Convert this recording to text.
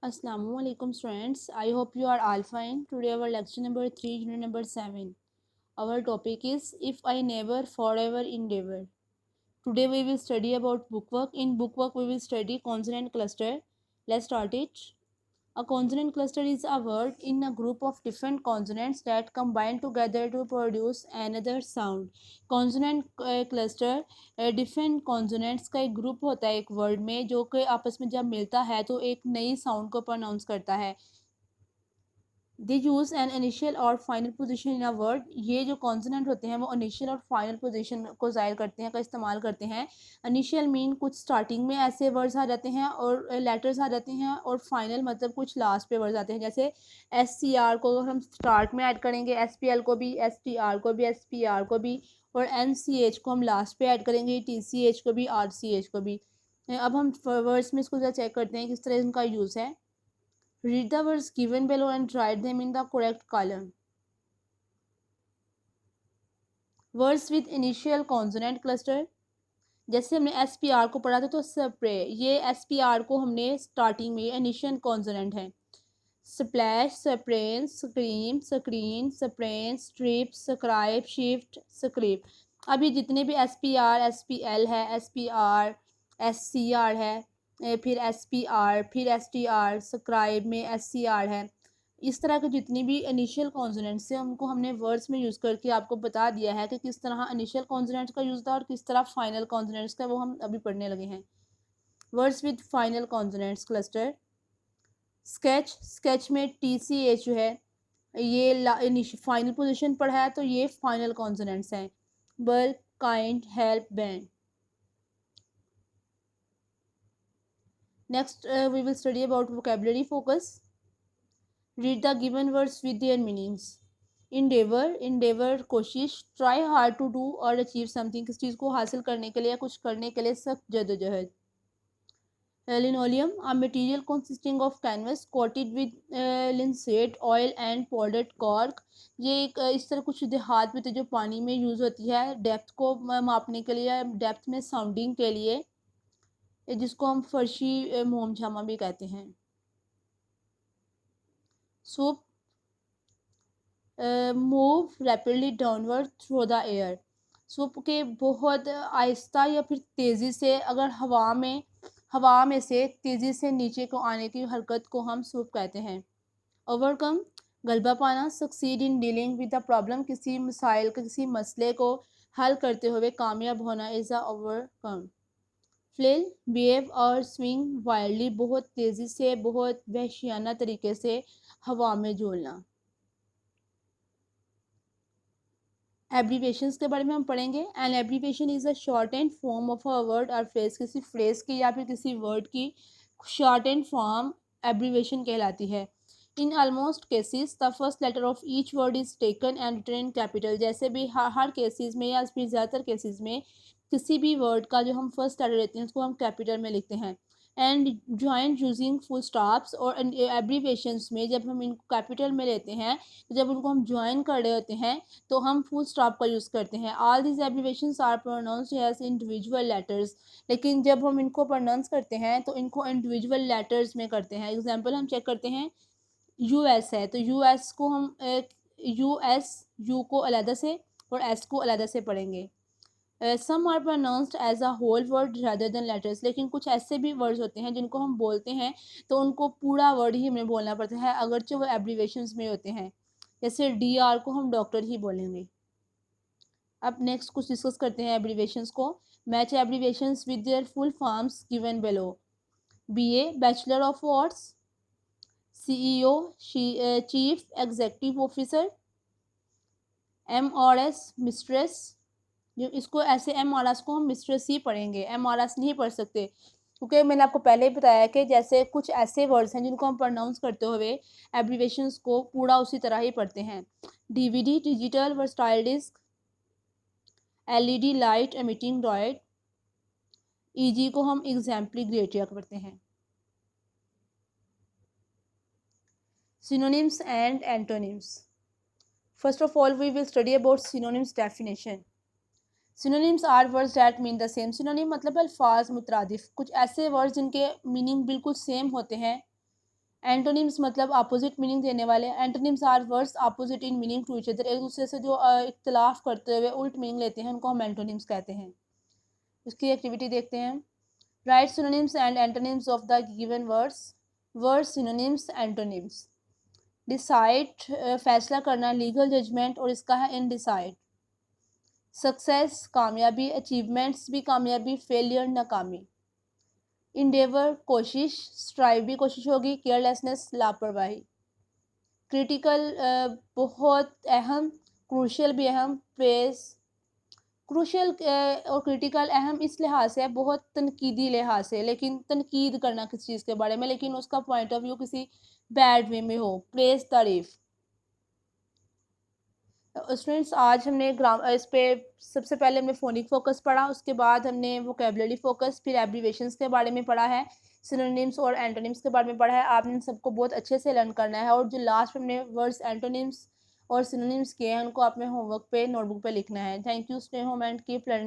Assalamualaikum students. I hope you are all fine. Today our lecture number 3, unit number 7. Our topic is If I Never Forever Endeavor. Today we will study about bookwork. In bookwork we will study consonant cluster. Let's start it. A consonant cluster is a word in a group of different consonants that combine together to produce another sound. Consonant cluster different consonants का एक group होता है एक word में जो कि आपस में जब मिलता है तो एक नई साउंड को प्रोनाउंस करता है. दे यूज़ एन इनिशियल और final position in a word. ये जो कॉन्सोनेंट होते हैं वो इनिशियल और फाइनल पोजीशन को ज़ाहिर करते हैं, का इस्तेमाल करते हैं. इनिशियल मीन कुछ स्टार्टिंग में ऐसे वर्ड्स आ जाते हैं और लेटर्स आ जाते हैं, और फाइनल मतलब कुछ लास्ट पे वर्ड्स आते हैं. जैसे SCR को हम स्टार्ट में ऐड करेंगे, SPL को भी, STR को भी, SPR को भी, और NCH को हम लास्ट पे ऐड करेंगे, TCH को भी, RCH को भी. अब हम वर्ड्स में इसको ज़रा चेक करते हैं किस तरह इनका यूज़ है. Read the words given below and write them in the correct column. Words with initial consonant cluster. जैसे हमने SPR को पढ़ा था तो स्प्रे, ये SPR को हमने स्टार्टिंग में इनिशियल कॉन्सोनेंट है. Splash, sprain, scream, screen, sprain, strip, scribe, shift, script. अभी जितने भी SPR, SPL है, SPR, SCR है, फिर SPR, फिर STR, स्क्राइब में SCR है, इस तरह के जितनी भी इनिशियल कॉन्सोनेंट्स हैं उनको हमने वर्ड्स में यूज़ करके आपको बता दिया है कि किस तरह इनिशियल कॉन्सोनेंट्स का यूज़ था और किस तरह फाइनल कॉन्सोनेंट्स का, वो हम अभी पढ़ने लगे हैं. Words with final consonants cluster. Sketch, sketch में TCH जो है ये फाइनल पोजीशन पर है तो ये फाइनल कॉन्सोनेंट्स हैं. Bulb, kind, help, band. Next we will study about vocabulary focus. Read the given words with their meanings. Endeavour, endeavour कोशिश. ट्राई हार्ड टू डू और अचीव समथिंग, किस चीज़ को हासिल करने के लिए या कुछ करने के लिए सख्त जद्दोजहद. Linoleum, a material consisting of canvas coated with linseed oil and powdered cork. ये एक इस तरह कुछ देहात में तो जो पानी में यूज़ होती है डेप्थ को मापने के लिए, डेप्थ में साउंडिंग के लिए, जिसको हम फर्शी मोमजामा भी कहते हैं. Soup, move rapidly downward through the air. Soup के बहुत आहिस्ता या फिर तेज़ी से, अगर हवा में से तेज़ी से नीचे को आने की हरकत को हम सूप कहते हैं. ओवरकम, गलबा पाना. Succeed in dealing with the problem, किसी मसाइल किसी मसले को हल करते हुए कामयाब होना is a overcome. Flail, behave और स्विंग वाइल्डली, बहुत तेज़ी से, बहुत वहशियाना तरीके से हवा में झूलना. एब्रीवेशंस के बारे में हम पढ़ेंगे. N abbreviation is a short and form of a word और फ्रेज. किसी फ्रेज की या फिर किसी वर्ड की शॉर्ट एंड फॉर्म एब्रीवेशन कहलाती है. In almost cases the first letter of each word is taken and written in capital. जैसे भी हर केसेस में या फिर ज़्यादातर केसेस में किसी भी वर्ड का जो हम फर्स्ट लेटर लेते हैं उसको हम कैपिटल में लिखते हैं. And join using full stops. और एब्रीवेशंस में जब हम इनको कैपिटल में लेते हैं तो जब उनको हम ज्वाइन कर रहे होते हैं तो हम फुल स्टॉप का यूज़ करते हैं. All this abbreviations are pronounced as individual letters. लेकिन जब हम इनको प्रोनाउंस करते हैं तो इनको इंडिविजुअल लेटर्स में करते हैं. एग्जांपल हम चेक करते हैं. US है तो US को हम US U को अलग से और S को अलग से पढ़ेंगे. Some are pronounced as a whole word rather than letters. लेकिन कुछ ऐसे भी वर्ड्स होते हैं जिनको हम बोलते हैं तो उनको पूरा वर्ड ही हमें बोलना पड़ता है अगरचे वो एब्रीवेशंस में होते हैं. जैसे DR को हम डॉक्टर ही बोलेंगे. अब नेक्स्ट कुछ डिस्कस करते हैं एब्रीवेशंस को. Match abbreviations with their full forms given below. BA, bachelor of arts. CEO, chief executive officer. MRS, mistress. जो इसको ऐसे MRS को हम मिस्ट्रेस ही पढ़ेंगे, MRS नहीं पढ़ सकते, क्योंकि मैंने आपको पहले ही बताया कि जैसे कुछ ऐसे वर्ड्स हैं जिनको हम प्रोनाउंस करते हुए एब्रीवेशंस को पूरा उसी तरह ही पढ़ते हैं. DVD, digital versatile disc. LED, light emitting diode. EG को हम एग्जाम्पली ग्रेटिया करते हैं. Synonyms and antonyms. First of all, we will study about synonyms definition. Synonyms are words that mean the same. Synonym मतलब अल्फाज मुतरादिफ, कुछ ऐसे वर्ड्स जिनके meaning बिल्कुल सेम होते हैं एंटोनिम्स मतलब अपोजिट मीनिंग देने वाले। Antonyms are words opposite in meaning to each other, एक दूसरे से जो इख्तलाफ करते हुए उल्ट मीनिंग लेते हैं उनको हम एंटोनिम्स कहते हैं। उसकी एक्टिविटी देखते हैं। Right synonyms and antonyms of the given words. Word synonyms antonyms. Decide फैसला करना, लीगल जजमेंट, और इसका है इनडिसाइड। सक्सेस कामयाबी, अचीवमेंट्स भी कामयाबी, फेलियर नाकामी। इंडेवर कोशिश, स्ट्राइव भी कोशिश होगी, केयरलेसनेस लापरवाही। क्रिटिकल बहुत अहम, क्रूशियल भी अहम, प्रेस। क्रूशियल और क्रिटिकल अहम इस लिहाज से है, बहुत तनकीदी लिहाज से, लेकिन तनकीद करना किसी चीज़ के बारे में, लेकिन उसका पॉइंट ऑफ व्यू किसी बैड वे में हो। प्रेस तारीफ। स्टूडेंट्स आज हमने इस पे सबसे पहले हमने फोनिक फोकस पढ़ा, उसके बाद हमने वोकेबलरी फोकस, फिर एब्रीवेशंस के बारे में पढ़ा है, सिनोनिम्स और एंटोनिम्स के बारे में पढ़ा है। आपने सबको बहुत अच्छे से लर्न करना है, और जो लास्ट में हमने वर्ड्स एंटोनिम्स और सिनोनिम्स किए हैं उनको अपने होमवर्क पे नोटबुक पे लिखना है। Thank you, stay home and keep learning.